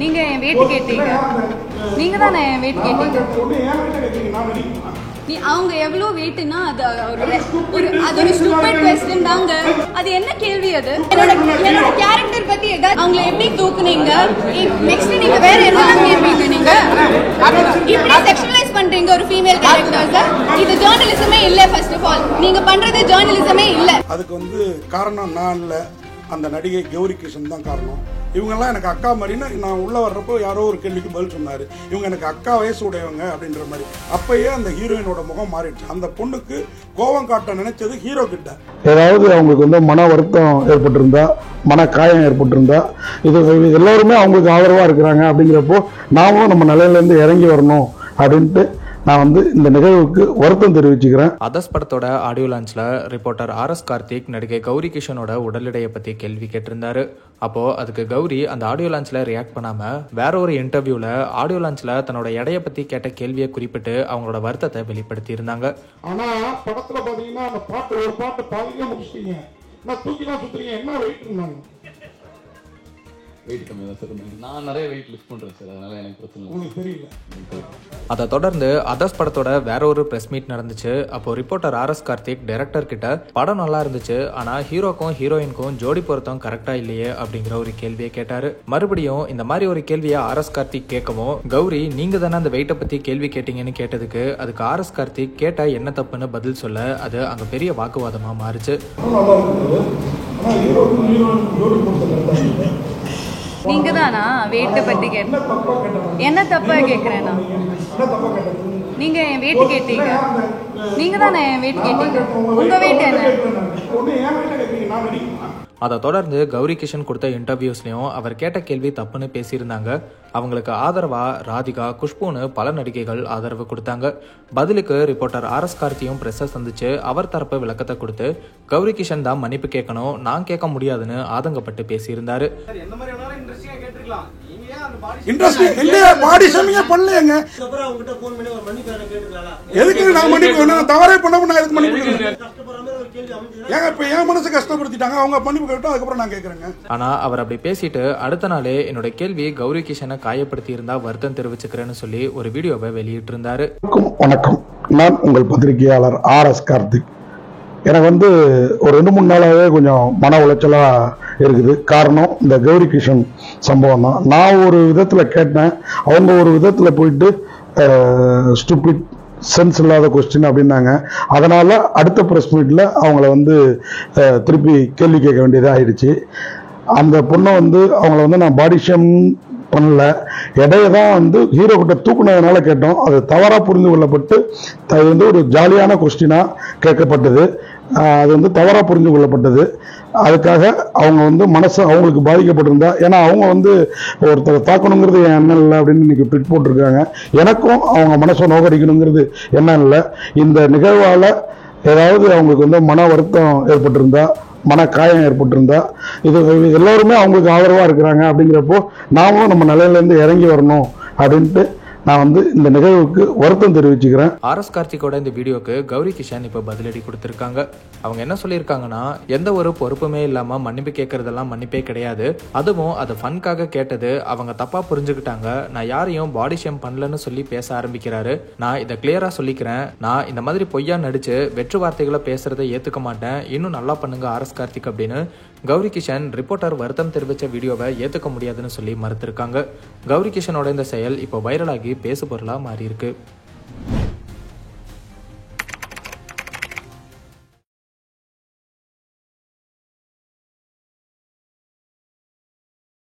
நீங்க என் வெயிட் கேட்டீங்க. நீங்க தானே என் வெயிட் கேட்டீங்க. அவங்க எவ்வளவு வெயிட்னா அது ஒரு ஸ்டூபிட் क्वेश्चन தாங்க. அது என்ன கேள்வி? அது என்னோட கேரக்டர் பத்தி அவங்கள எப்படி தூக்குனீங்க? நெக்ஸ்ட் நீங்க வேற என்னலாம் கேட்பீங்க? நீங்க இப்படி செக்ஷுவலைஸ் பண்றீங்க ஒரு ஃபீமேல் கேரக்டர்ஸ். இது ஜர்னலிசமே இல்ல. ஃபர்ஸ்ட் ஆஃப் ஆல் நீங்க பண்றது ஜர்னலிசமே இல்ல. அதுக்கு காரணம் நான் இல்ல, அந்த நடிகை கௌரி கிருஷ்ணன் தான் காரணம். இவங்கெல்லாம் எனக்கு அக்கா மாதிரின்னு நான் உள்ள வர்றப்போ யாரோ ஒரு கேள்விக்கு பதில் சொன்னாரு. இவங்க எனக்கு அக்கா வயசு உடையவங்க அப்படின்ற மாதிரி. அப்பயே அந்த ஹீரோயினோட முகம் மாறிடுச்சு. அந்த பொண்ணுக்கு கோபம் காட்ட நினைச்சது ஹீரோ கிட்ட. ஏதாவது அவங்களுக்கு மன வருத்தம் ஏற்பட்டிருந்தா, மன காயம் ஏற்பட்டிருந்தா, இது எல்லாருமே அவங்களுக்கு ஆதரவா இருக்கிறாங்க. அப்படிங்கிறப்போ நாமும் நம்ம நிலையில இருந்து இறங்கி வரணும் அப்படின்ட்டு நான் இந்த நிகழ்வுக்கு வருத்தம் தெரிவிச்சுக்கிறேன். அதர்ஸ் படத்தோட ஆடியோ லான்ச்ல ரிப்போர்ட்டர் RS கார்த்திக் நடிகை கௌரி கிஷனோட உடல் எடையை பத்தி கேள்வி கேட்டிருந்தாரு. அப்போ அதுக்கு கௌரி அந்த ஆடியோ லான்ச்ல ரியாக்ட் பண்ணாம வேற ஒரு இன்டர்வியூல ஆடியோ லான்ச்ல தன்னோட எடையை பத்தி கேட்ட கேள்வியை குறிப்பிட்டு அவங்களோட வருத்தத்தை வெளிப்படுத்தி இருந்தாங்க. ஆனா படத்துல பாத்தீங்கன்னா அந்த பாட்டு ஒரு பாட்டு பாதியே முடிச்சிட்டீங்க. நான் தூக்கி தான் சுத்துறீங்க. என்ன வெயிட் இருந்தாங்க? வெயிட் கம்மி தான் சார். நான் நிறைய வெயிட் லிஃப்ட் பண்றேன் சார். அதனால எனக்கு பிரச்சனை உங்களுக்கு தெரியல. அதை தொடர்ந்து அதர்ஸ் படத்தோட வேற ஒரு பிரஸ் மீட் நடந்துச்சு. அப்போ ரிப்போர்ட்டர் RS கார்த்திக் டைரக்டர் கிட்ட படம் நல்லா இருந்துச்சு, ஆனா ஹீரோக்கும் ஹீரோயினுக்கும் ஜோடி பொருத்தம் கரெக்டா இல்லையே அப்படிங்கிற ஒரு கேள்வியை கேட்டாரு. மறுபடியும் இந்த மாதிரி ஒரு கேள்வியை RS கார்த்திக் கேட்கவும் கௌரி நீங்க தானே அந்த வெயிட்டை பத்தி கேள்வி கேட்டீங்கன்னு கேட்டதுக்கு அதுக்கு RS கார்த்திக் கேட்டா என்ன தப்புன்னு பதில் சொல்ல அது அங்க பெரிய வாக்குவாதமா மாறுச்சு. நீங்க தானா வெயிட்ட பத்தி கேட்ட? என்ன தப்பா கேக்குறேன்னா? நீங்க என் வெயிட் கேட்டீங்க. நீங்க தானே என் வெயிட் கேட்டீங்க. உங்க வெயிட் என்ன? அதை தொடர்ந்து கௌரி கிஷன் கொடுத்த இன்டர்வியூஸ்லயும் அவர் கேட்ட கேள்வி தப்புன்னு பேசியிருந்தாங்க. அவங்களுக்கு ஆதரவா ராதிகா, குஷ்புன்னு பல நடிகைகள் ஆதரவு கொடுத்தாங்க. பதிலுக்கு ரிப்போர்ட்டர் RS கார்த்தியும் பிரஸ்ஸை சந்திச்சு அவர் தரப்பு விளக்கத்தை கொடுத்து கௌரி கிஷன் தான் மன்னிப்பு கேட்கணும், நான் கேட்க முடியாதுன்னு ஆதங்கப்பட்டு பேசியிருந்தாரு. ஆனா அவர் அப்படி பேசிட்டு அடுத்த நாளே என்னோட கேள்வி கௌரி கிஷனை காயப்படுத்தி இருந்தா வருத்தம் தெரிவிச்சுக்கிறேன்னு சொல்லி ஒரு வீடியோவை வெளியிட்டு இருந்தாரு. வணக்கம், நான் உங்கள் பத்திரிகையாளர் RS கார்த்திக். எனக்கு ஒரு 2-3 நாளாவே கொஞ்சம் மன உளைச்சலா இருக்குது. காரணம் இந்த கௌரி கிஷன் சம்பவம் தான். நான் ஒரு விதத்துல கேட்டேன், அவங்க ஒரு விதத்துல போயிட்டு ஸ்டூபிட் சென்ஸ் இல்லாத கொஸ்டின் அப்படின்னாங்க. அதனால அடுத்த பிரஸ் மீட்ல அவங்கள திருப்பி கேள்வி கேட்க வேண்டியதா ஆயிடுச்சு. அந்த பொண்ணை அவங்கள நான் பாடி ஷேம் பண்ணல, எடையை தான் ஹீரோ கிட்ட தூக்குனதுனால கேட்டோம். அது தவறா புரிந்து கொள்ளப்பட்டு அது ஒரு ஜாலியான கொஸ்டினா கேட்கப்பட்டது. அது தவறா புரிந்து கொள்ளப்பட்டது. அதுக்காக அவங்க மனசு அவங்களுக்கு பாதிக்கப்பட்டிருந்தா, ஏன்னா அவங்க ஒருத்தரை தாக்கணுங்கிறது என் எண்ணம் இல்லை அப்படின்னு இன்னைக்கு ட்விட் போட்டிருக்காங்க. எனக்கும் அவங்க மனசை நோக்கடிக்கணுங்கிறது எண்ணம் இல்லை. இந்த நிகழ்வால ஏதாவது அவங்களுக்கு மன வருத்தம் ஏற்பட்டிருந்தா, மன காயம் ஏற்பட்டிருந்தா, இது எல்லாருமே அவங்களுக்கு ஆதரவா இருக்கிறாங்க. அப்படிங்கிறப்போ நாமும் நம்ம நிலையில இருந்து இறங்கி வரணும் அப்படின்ட்டு நான் இந்த நிகழ்வுக்கு வருத்தம் தெரிவிச்சுக்கிறேன். RS கார்த்திகோட இந்த வீடியோக்கு கௌரி கிஷன் இப்ப பதிலடி கொடுத்திருக்காங்க. அவங்க என்ன சொல்லியிருக்காங்கன்னா, எந்த ஒரு பொறுப்புமே இல்லாம மன்னிப்பு கேட்கறதெல்லாம் மன்னிப்பே கிடையாது, அதுவும் அது ஃபன்காக கேட்டது, அவங்க தப்பா புரிஞ்சுக்கிட்டாங்க, நான் யாரையும் பாடி ஷேம் பண்ணலன்னு சொல்லி பேச ஆரம்பிக்கிறாரு. நான் இதை கிளியரா சொல்லிக்கிறேன், நான் இந்த மாதிரி பொய்யா நடிச்சு வெற்று வார்த்தைகளை பேசுறதை ஏத்துக்க மாட்டேன், இன்னும் நல்லா பண்ணுங்க RS கார்த்திக் அப்படின்னு கௌரி கிஷன் ரிப்போர்ட்டர் வருத்தம் தெரிவிச்ச வீடியோவை ஏத்துக்க முடியாதுன்னு சொல்லி மறுத்திருக்காங்க. கௌரி கிஷனோட இந்த செயல் இப்போ வைரலாகி பேசு பொருளா மாறி இருக்கு.